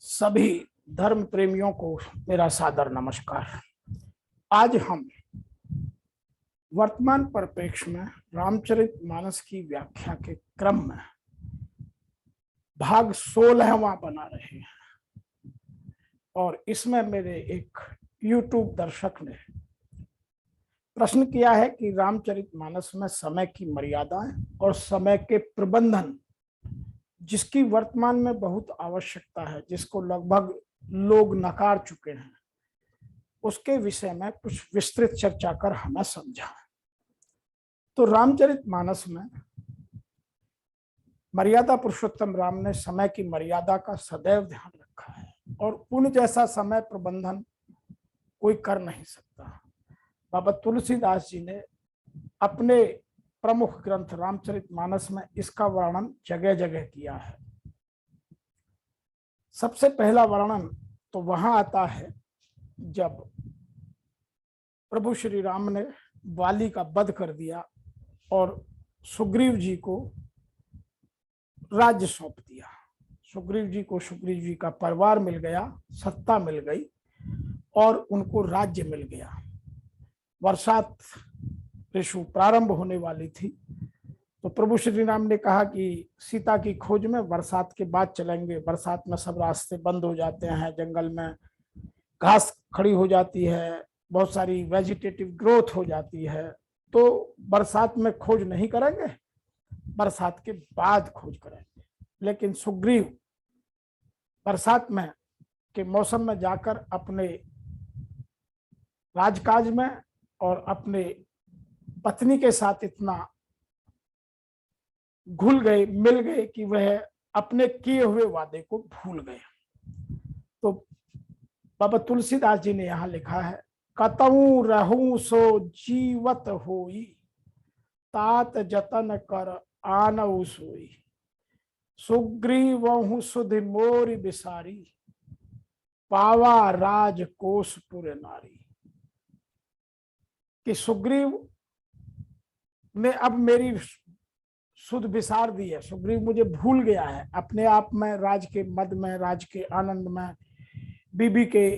सभी धर्म प्रेमियों को मेरा सादर नमस्कार। आज हम वर्तमान परिप्रेक्ष्य में रामचरितमानस की व्याख्या के क्रम में भाग 16वां बना रहे हैं और इसमें मेरे एक YouTube दर्शक ने प्रश्न किया है कि रामचरितमानस में समय की मर्यादाएं और समय के प्रबंधन, जिसकी वर्तमान में बहुत आवश्यकता है, जिसको लगभग लोग नकार चुके हैं, उसके विषय में कुछ विस्तृत चर्चा कर हमें समझा। तो रामचरितमानस में मर्यादा पुरुषोत्तम राम ने समय की मर्यादा का सदैव ध्यान रखा है और उन जैसा समय प्रबंधन कोई कर नहीं सकता। बाबा तुलसीदास जी ने अपने प्रमुख ग्रंथ रामचरितमानस में इसका वर्णन जगह जगह किया है। सबसे पहला वर्णन तो वहां आता है जब प्रभु श्री राम ने वाली का वध कर दिया और सुग्रीव जी को राज्य सौंप दिया। सुग्रीव जी को सुग्रीव जी का परिवार मिल गया, सत्ता मिल गई और उनको राज्य मिल गया। बरसात ऋतु प्रारंभ होने वाली थी तो प्रभु श्री राम ने कहा कि सीता की खोज में बरसात के बाद चलेंगे। बरसात में सब रास्ते बंद हो जाते हैं, जंगल में घास खड़ी हो जाती है, बहुत सारी वेजिटेटिव ग्रोथ हो जाती है, तो बरसात में खोज नहीं करेंगे, बरसात के बाद खोज करेंगे। लेकिन सुग्रीव बरसात में के मौसम में जाकर अपने राजकाज में और अपने पत्नी के साथ इतना घुल गए, मिल गए कि वह अपने किए हुए वादे को भूल गए। तो बाबा तुलसीदास जी ने यहाँ लिखा है, कतऊ रहूं सो जीवत होई, तात जतन कर आनऊ सोई, सुग्रीवहु सुधि मोरि बिसारी, पावा राज कोसपुर नारी। कि सुग्रीव ने अब मेरी सुध बिसार दी है, सुग्रीव मुझे भूल गया है, अपने आप में राज के मद में, राज के आनंद में, बीबी के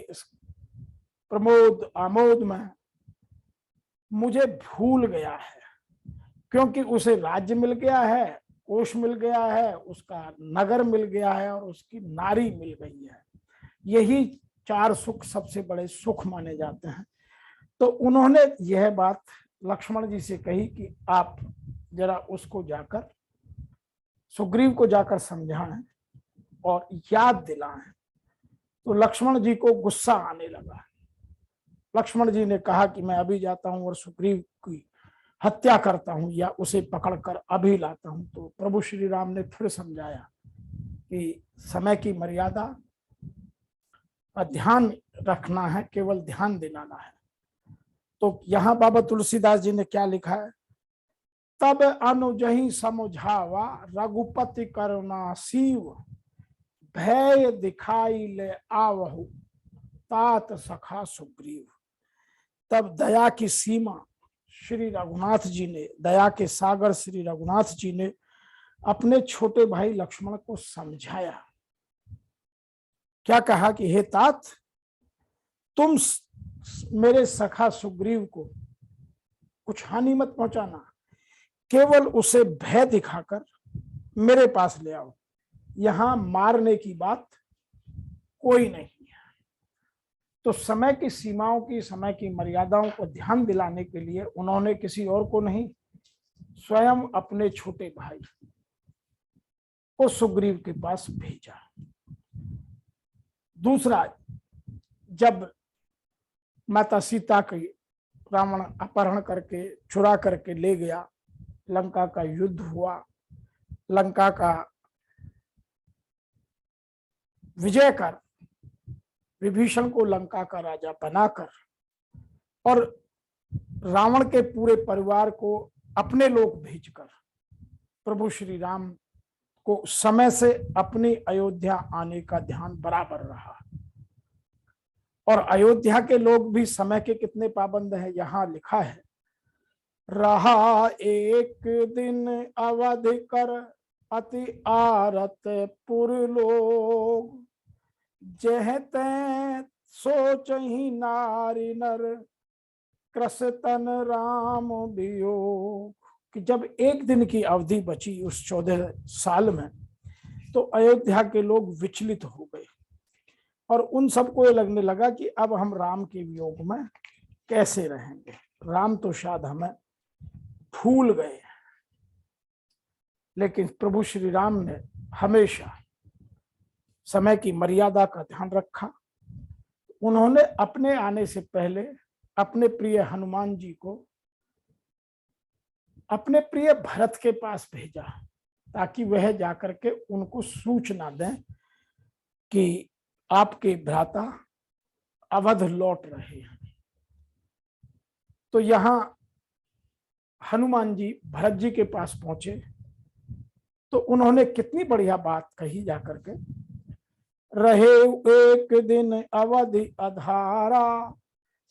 प्रमोद आमोद में मुझे भूल गया है, क्योंकि उसे राज्य मिल गया है, कोष मिल गया है, उसका नगर मिल गया है और उसकी नारी मिल गई है। यही चार सुख सबसे बड़े सुख माने जाते हैं। तो उन्होंने यह बात लक्ष्मण जी से कही कि आप जरा उसको जाकर, सुग्रीव को जाकर समझाएं और याद दिलाएं। तो लक्ष्मण जी को गुस्सा आने लगा। लक्ष्मण जी ने कहा कि मैं अभी जाता हूं और सुग्रीव की हत्या करता हूं या उसे पकड़कर अभी लाता हूं। तो प्रभु श्री राम ने फिर समझाया कि समय की मर्यादा का ध्यान रखना है, केवल ध्यान दिलाना है। तो यहाँ बाबा तुलसीदास जी ने क्या लिखा है, तब अनुजहि समझावा रघुपति करुणा सीव, भय दिखाई ले आवहु तात सखा सुग्रीव। तब दया की सीमा श्री रघुनाथ जी ने, दया के सागर श्री रघुनाथ जी ने अपने छोटे भाई लक्ष्मण को समझाया। क्या कहा कि हे तात, तुम मेरे सखा सुग्रीव को कुछ हानि मत पहुंचाना, केवल उसे भय दिखाकर मेरे पास ले आओ, यहां मारने की बात कोई नहीं है। तो समय की सीमाओं की, समय की मर्यादाओं को ध्यान दिलाने के लिए उन्होंने किसी और को नहीं, स्वयं अपने छोटे भाई को सुग्रीव के पास भेजा। दूसरा, जब माता सीता की रावण अपहरण करके, चुरा करके ले गया, लंका का युद्ध हुआ, लंका का विजय कर विभीषण को लंका का राजा बनाकर और रावण के पूरे परिवार को अपने लोक भेजकर प्रभु श्री राम को समय से अपनी अयोध्या आने का ध्यान बराबर रहा। और अयोध्या के लोग भी समय के कितने पाबंद हैं, यहां लिखा है, रहा एक दिन अवधि कर अति आरत पुर लोग, जह तै सोच ही नारी नर कृषतन राम वियोग। कि जब एक दिन की अवधि बची उस 14 साल में, तो अयोध्या के लोग विचलित हो गए और उन सबको ये लगने लगा कि अब हम राम के वियोग में कैसे रहेंगे, राम तो शायद हमें भूल गए। लेकिन प्रभु श्री राम ने हमेशा समय की मर्यादा का ध्यान रखा। उन्होंने अपने आने से पहले अपने प्रिय हनुमान जी को अपने प्रिय भरत के पास भेजा, ताकि वह जाकर के उनको सूचना दें कि आपके भ्राता अवध लौट रहे हैं। तो यहां हनुमान जी भरत जी के पास पहुंचे तो उन्होंने कितनी बढ़िया बात कही जाकर के, रहे एक दिन अवधि अधारा,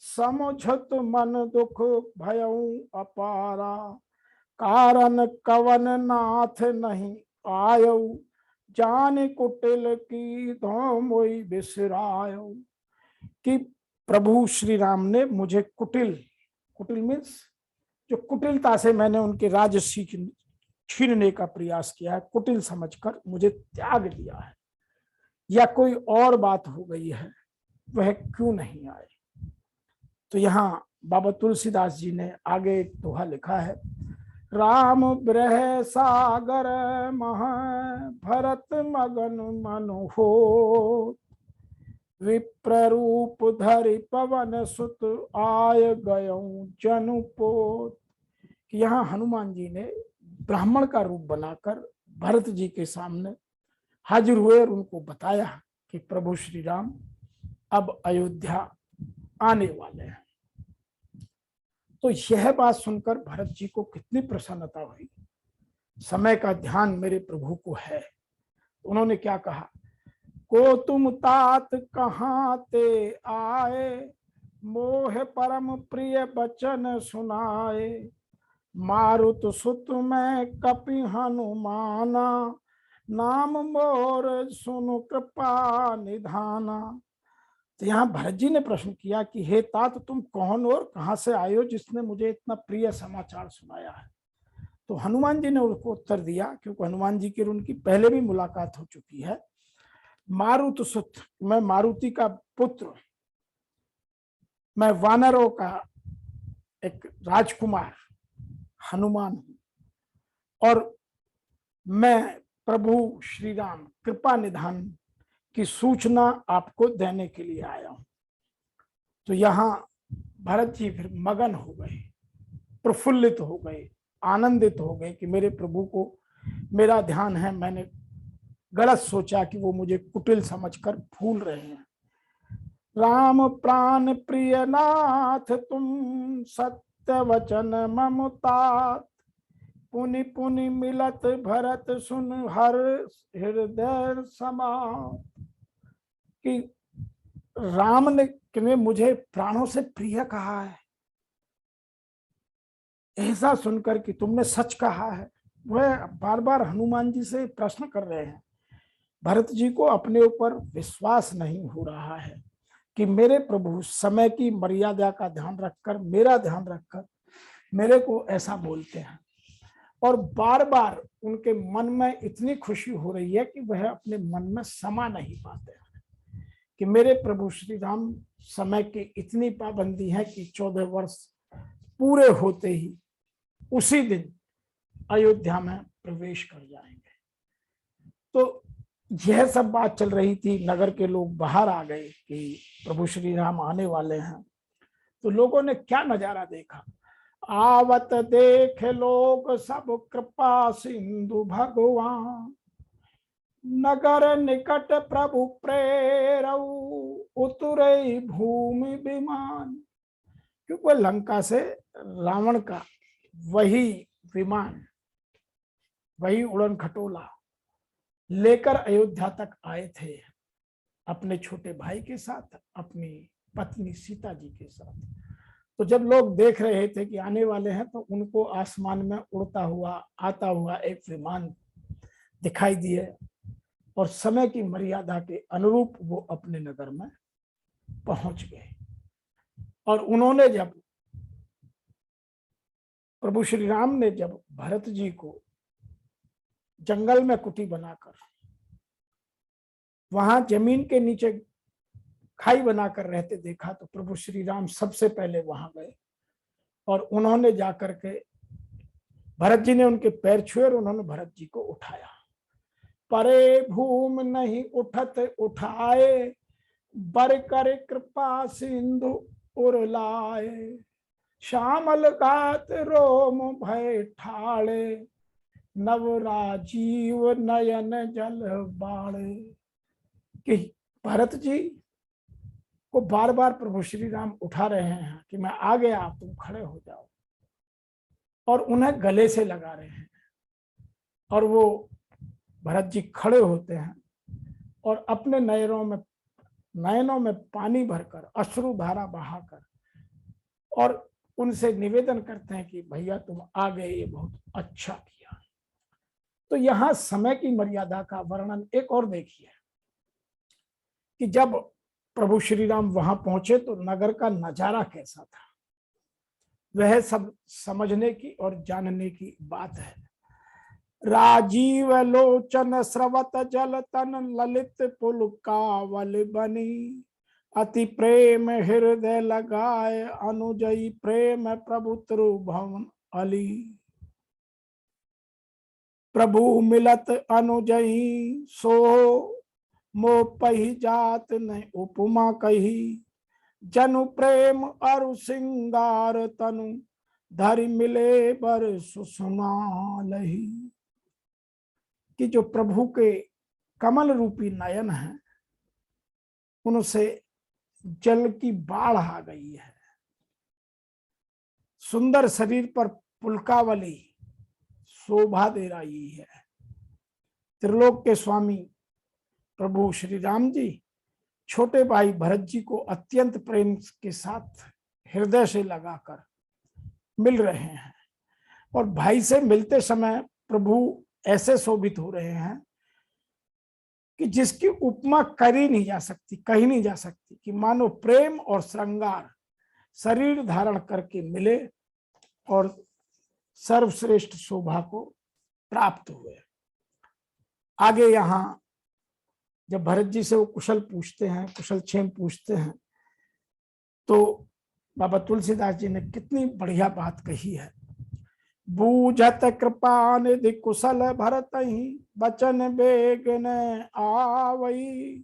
समझत मन दुख भयऊ अपारा, कारण कवन नाथ नहीं आयऊ, जान कुटिल की धोम बिसरायो। कि प्रभु श्री राम ने मुझे कुटिल, कुटिल मीन्स जो कुटिलता से मैंने उनके राज्य छीनने का प्रयास किया है, कुटिल समझकर मुझे त्याग दिया है, या कोई और बात हो गई है, वह क्यों नहीं आए। तो यहाँ बाबा तुलसीदास जी ने आगे एक दोहा लिखा है, राम ब्रह सागर मह भरत मगन मन हो, विप्ररूप धरि पवन सुत आय गयऊं जनुपोत। यहाँ हनुमान जी ने ब्राह्मण का रूप बनाकर भरत जी के सामने हाजिर हुए और उनको बताया कि प्रभु श्री राम अब अयोध्या आने वाले हैं। तो यह बात सुनकर भरत जी को कितनी प्रसन्नता हुई, समय का ध्यान मेरे प्रभु को है। उन्होंने क्या कहा, को तुम तात कहाँ ते आए, मोह परम प्रिय बचन सुनाए, मारुत सुत में कपि हनुमाना, नाम मोर सुनु कृपा निधाना। तो यहाँ भरत जी ने प्रश्न किया कि हे तात, तुम कौन और कहां से आए हो जिसने मुझे इतना प्रिय समाचार सुनाया है। तो हनुमान जी ने उसको उत्तर दिया, क्योंकि हनुमान जी की उनकी पहले भी मुलाकात हो चुकी है। मारुत सुत, मैं मारुति का पुत्र, मैं वानरों का एक राजकुमार हनुमान हूं, और मैं प्रभु श्री राम कृपा निधान की सूचना आपको देने के लिए आया हूं। तो यहां भरत जी फिर मगन हो गए, प्रफुल्लित हो गए, आनंदित हो गए कि मेरे प्रभु को मेरा ध्यान है, मैंने गलत सोचा कि वो मुझे कुटिल समझकर भूल रहे हैं। राम प्राण प्रिय नाथ तुम, सत्य वचन ममतात, पुनि पुनि मिलत भरत सुन हर हृदय समा। कि राम ने मुझे प्राणों से प्रिय कहा है, ऐसा सुनकर कि तुमने सच कहा है। वह बार बार हनुमान जी से प्रश्न कर रहे हैं। भरत जी को अपने ऊपर विश्वास नहीं हो रहा है कि मेरे प्रभु समय की मर्यादा का ध्यान रखकर, मेरा ध्यान रखकर मेरे को ऐसा बोलते हैं। और बार बार उनके मन में इतनी खुशी हो रही है कि वह अपने मन में समा नहीं पाते हैं कि मेरे प्रभु श्री राम समय की इतनी पाबंदी है कि 14 वर्ष पूरे होते ही उसी दिन अयोध्या में प्रवेश कर जाएंगे। तो यह सब बात चल रही थी, नगर के लोग बाहर आ गए कि प्रभु श्री राम आने वाले हैं। तो लोगों ने क्या नजारा देखा, आवत देख लोग सब कृपा सिंधु भगवान, नगर निकट प्रभु प्रेरऊ, उतरे भूमि विमान। क्योंकि लंका से रावण का वही विमान, वही उड़न खटोला लेकर अयोध्या तक आए थे, अपने छोटे भाई के साथ, अपनी पत्नी सीता जी के साथ। तो जब लोग देख रहे थे कि आने वाले हैं, तो उनको आसमान में उड़ता हुआ आता हुआ एक विमान दिखाई दिए। और समय की मर्यादा के अनुरूप वो अपने नगर में पहुंच गए। और उन्होंने जब प्रभु श्री राम ने जब भरत जी को जंगल में कुटी बनाकर वहां जमीन के नीचे खाई बनाकर रहते देखा, तो प्रभु श्री राम सबसे पहले वहां गए और उन्होंने जाकर के भरत जी ने उनके पैर छुए और उन्होंने भरत जी को उठाया। परे भूमि नहीं उठत उठाए, बर कर कृपा सिंधु उरलाए, श्यामल गात रोम भय ठाड़े, नव राजीव नयन जल बाड़े। कि भरत जी को बार बार प्रभु श्री राम उठा रहे हैं कि मैं आ गया, आप तुम खड़े हो जाओ, और उन्हें गले से लगा रहे हैं। और वो भरत जी खड़े होते हैं और अपने नयनों में पानी भरकर अश्रु धारा बहाकर और उनसे निवेदन करते हैं कि भैया तुम आ गए, ये बहुत अच्छा किया। तो यहां समय की मर्यादा का वर्णन एक और देखिए कि जब प्रभु श्री राम वहां पहुंचे तो नगर का नजारा कैसा था, वह सब समझने की और जानने की बात है। राजीव लोचन स्रवत जल तन ललित पुलकावल बनी, अति प्रेम हृदय लगाए अनुजयी प्रेम प्रभु त्रिभुवन अली। प्रभु मिलत अनुजयी सो मोह पही जात न उपमा कही, जनु प्रेम अरु सिंगार तनु धरि मिले बर सुसुनालही। कि जो प्रभु के कमल रूपी नयन है उनसे जल की बाढ़ आ गई है। सुंदर शरीर पर पुलकावली शोभा दे रही है। त्रिलोक के स्वामी प्रभु श्री राम जी छोटे भाई भरत जी को अत्यंत प्रेम के साथ हृदय से लगाकर मिल रहे हैं और भाई से मिलते समय प्रभु ऐसे शोभित हो रहे हैं कि जिसकी उपमा करी नहीं जा सकती, कही नहीं जा सकती, कि मानो प्रेम और श्रृंगार शरीर धारण करके मिले और सर्वश्रेष्ठ शोभा को प्राप्त हुए। आगे यहाँ जब भरत जी से वो कुशल पूछते हैं, कुशल क्षेम पूछते हैं, तो बाबा तुलसीदास जी ने कितनी बढ़िया बात कही है। बूझत कृपा निधि कुशल भरत ही, बचन बेग न आवई,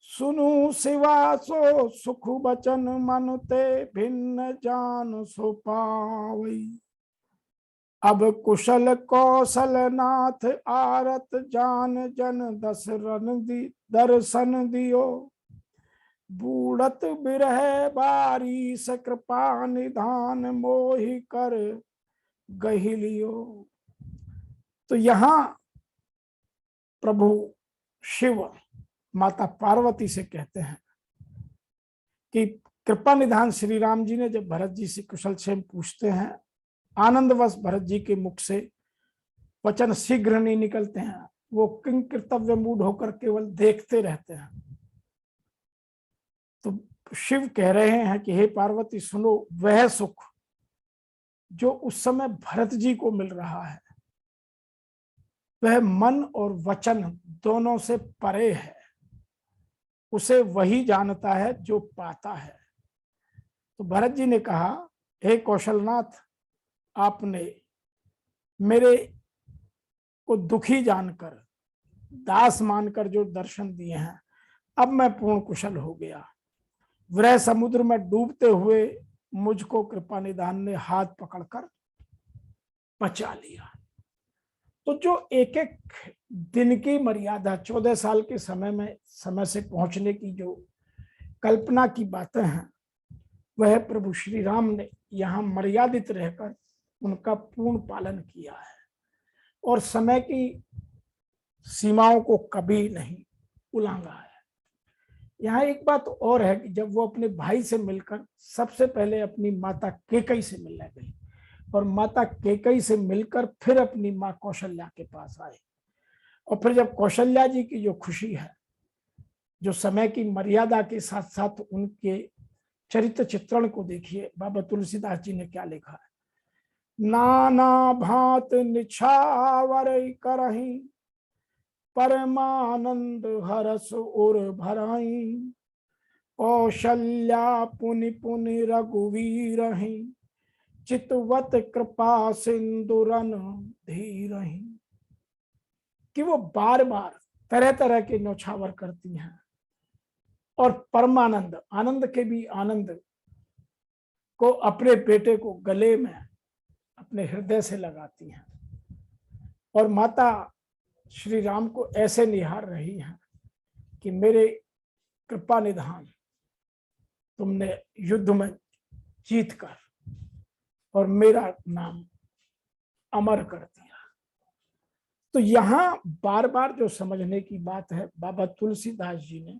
सुनु सिवा सो सुख बचन मन ते भिन्न जान सो पावई। अब कुशल कौशल नाथ आरत जान जन दर्शन दियो, बूढ़त बिरह बारी कृपा निधान मोहि कर गहिलियो। तो यहाँ प्रभु शिव माता पार्वती से कहते हैं कि कृपा निधान श्री राम जी ने जब भरत जी से कुशल क्षेम पूछते हैं, आनंदवश भरत जी के मुख से वचन शीघ्र नहीं निकलते हैं, वो किंग कर्तव्य मूड होकर केवल देखते रहते हैं। तो शिव कह रहे हैं कि हे पार्वती सुनो, वह सुख जो उस समय भरत जी को मिल रहा है वह मन और वचन दोनों से परे है, उसे वही जानता है जो पाता है। तो भरत जी ने कहा, हे कौशलनाथ, आपने मेरे को दुखी जानकर, दास मानकर जो दर्शन दिए हैं, अब मैं पूर्ण कुशल हो गया। वृह समुद्र में डूबते हुए मुझको कृपा निधान ने हाथ पकड़कर बचा लिया। तो जो एक एक दिन की मर्यादा 14 साल के समय से पहुंचने की जो कल्पना की बातें हैं, वह प्रभु श्री राम ने यहाँ मर्यादित रहकर उनका पूर्ण पालन किया है और समय की सीमाओं को कभी नहीं उल्लंघा है। यहाँ एक बात और है कि जब वो अपने भाई से मिलकर सबसे पहले अपनी माता कैकेयी से मिलने गई और माता कैकेयी से मिलकर फिर अपनी माँ कौशल्या के पास आए, और फिर जब कौशल्या जी की जो खुशी है, जो समय की मर्यादा के साथ साथ उनके चरित्र चित्रण को देखिए, बाबा तुलसीदास जी ने क्या लिखा है। नाना भांत निछावर करहीं, परमानंद हरस उर भराई, कौशल्या पुनि पुनि रघुवीर, चितवत कृपा सिंदुरन धीरहि। कि वो बार बार तरह तरह के न्यौछावर करती हैं और परमानंद, आनंद के भी आनंद को अपने बेटे को गले में अपने हृदय से लगाती हैं और माता श्री राम को ऐसे निहार रही हैं कि मेरे कृपा निधान, तुमने युद्ध में जीत कर और मेरा नाम अमर कर दिया। तो यहां बार बार जो समझने की बात है, बाबा तुलसीदास जी ने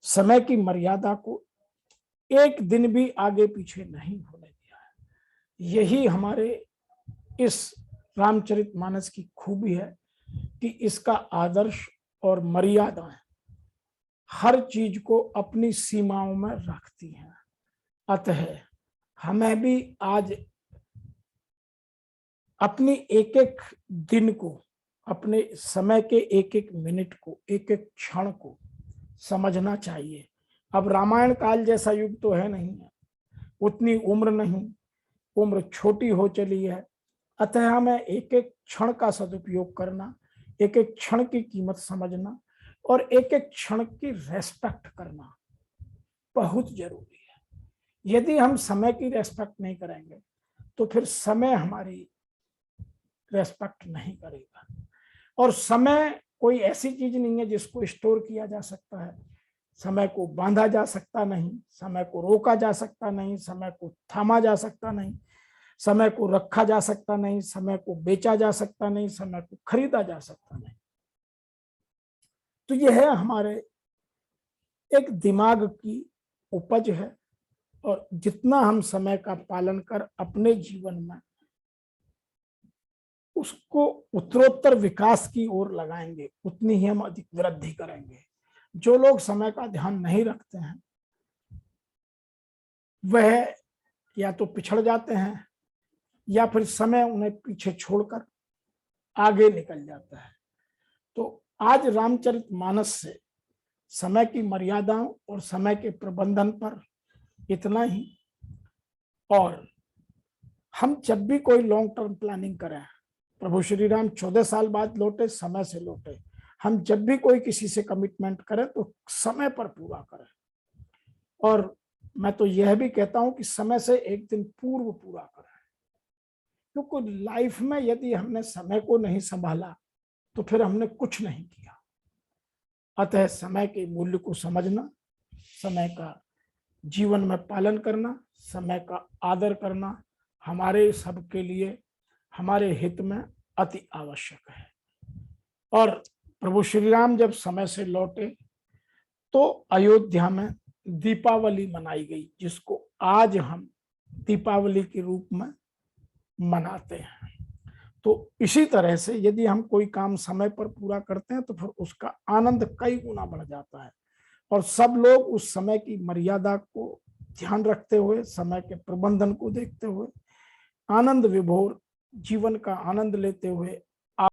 समय की मर्यादा को एक दिन भी आगे पीछे नहीं होने दिया है। यही हमारे इस रामचरितमानस की खूबी है कि इसका आदर्श और मर्यादाएं हर चीज को अपनी सीमाओं में रखती हैं। अतः हमें भी आज अपनी एक एक दिन को, अपने समय के एक एक मिनट को, एक एक क्षण को समझना चाहिए। अब रामायण काल जैसा युग तो है नहीं है, उतनी उम्र नहीं, उम्र छोटी हो चली है। अतः हमें एक एक क्षण का सदुपयोग करना, एक एक क्षण की कीमत समझना और एक एक क्षण की रेस्पेक्ट करना बहुत जरूरी है। यदि हम समय की रेस्पेक्ट नहीं करेंगे तो फिर समय हमारी रेस्पेक्ट नहीं करेगा। और समय कोई ऐसी चीज नहीं है जिसको स्टोर किया जा सकता है। समय को बांधा जा सकता नहीं, समय को रोका जा सकता नहीं, समय को थामा जा सकता नहीं, समय को रखा जा सकता नहीं, समय को बेचा जा सकता नहीं, समय को खरीदा जा सकता नहीं। तो यह है हमारे एक दिमाग की उपज है और जितना हम समय का पालन कर अपने जीवन में उसको उत्तरोत्तर विकास की ओर लगाएंगे, उतनी ही हम अधिक वृद्धि करेंगे। जो लोग समय का ध्यान नहीं रखते हैं वह या तो पिछड़ जाते हैं या फिर समय उन्हें पीछे छोड़कर आगे निकल जाता है। तो आज रामचरितमानस से समय की मर्यादाओं और समय के प्रबंधन पर इतना ही। और हम जब भी कोई लॉन्ग टर्म प्लानिंग करें, प्रभु श्री राम 14 साल बाद लौटे, समय से लौटे। हम जब भी कोई किसी से कमिटमेंट करें तो समय पर पूरा करें। और मैं तो यह भी कहता हूं कि समय से एक दिन पूर्व पूरा करें, क्योंकि लाइफ में यदि हमने समय को नहीं संभाला तो फिर हमने कुछ नहीं किया। अतः समय के मूल्य को समझना, समय का जीवन में पालन करना, समय का आदर करना हमारे सबके लिए, हमारे हित में अति आवश्यक है। और प्रभु श्री राम जब समय से लौटे तो अयोध्या में दीपावली मनाई गई, जिसको आज हम दीपावली के रूप में मनाते हैं। तो इसी तरह से यदि हम कोई काम समय पर पूरा करते हैं तो फिर उसका आनंद कई गुना बढ़ जाता है और सब लोग उस समय की मर्यादा को ध्यान रखते हुए, समय के प्रबंधन को देखते हुए, आनंद विभोर जीवन का आनंद लेते हुए